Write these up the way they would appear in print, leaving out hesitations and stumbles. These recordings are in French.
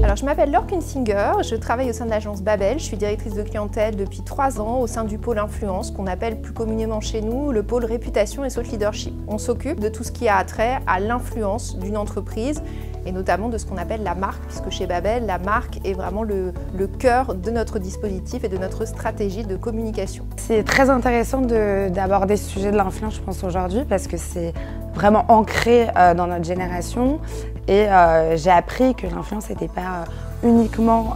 Alors, je m'appelle Laure Kunsinger, je travaille au sein de l'agence Babel, je suis directrice de clientèle depuis 3 ans au sein du pôle influence qu'on appelle plus communément chez nous le pôle réputation et thought leadership. On s'occupe de tout ce qui a trait à l'influence d'une entreprise et notamment de ce qu'on appelle la marque, puisque chez Babel, la marque est vraiment le cœur de notre dispositif et de notre stratégie de communication. C'est très intéressant d'aborder ce sujet de l'influence, je pense, aujourd'hui, parce que c'est vraiment ancré dans notre génération et j'ai appris que l'influence n'était pas uniquement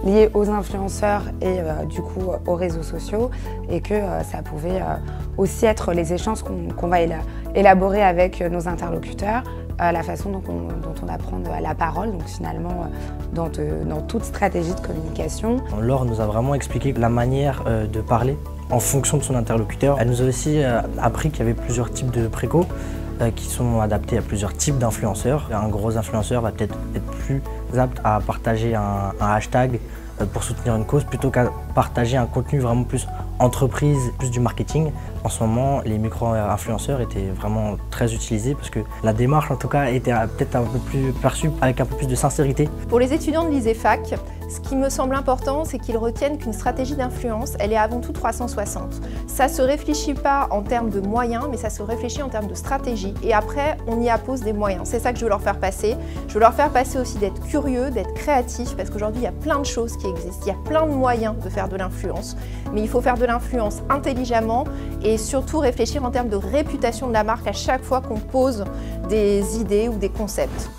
liée aux influenceurs et du coup aux réseaux sociaux et que ça pouvait aussi être les échanges qu'on va élaborer avec nos interlocuteurs, la façon dont on apprend la parole, donc finalement dans toute stratégie de communication. Laure nous a vraiment expliqué la manière de parler en fonction de son interlocuteur. Elle nous a aussi appris qu'il y avait plusieurs types de préco qui sont adaptés à plusieurs types d'influenceurs. Un gros influenceur va peut-être être plus apte à partager un hashtag pour soutenir une cause plutôt qu'à partager un contenu vraiment plus entreprise, plus du marketing. En ce moment, les micro-influenceurs étaient vraiment très utilisés parce que la démarche en tout cas était peut-être un peu plus perçue avec un peu plus de sincérité. Pour les étudiants de l'ISEFAC, ce qui me semble important, c'est qu'ils retiennent qu'une stratégie d'influence, elle est avant tout 360. Ça ne se réfléchit pas en termes de moyens, mais ça se réfléchit en termes de stratégie. Et après, on y appose des moyens. C'est ça que je veux leur faire passer. Je veux leur faire passer aussi d'être curieux, d'être créatif, parce qu'aujourd'hui, il y a plein de choses qui existent. Il y a plein de moyens de faire de l'influence. Mais il faut faire de l'influence intelligemment et surtout réfléchir en termes de réputation de la marque à chaque fois qu'on pose des idées ou des concepts.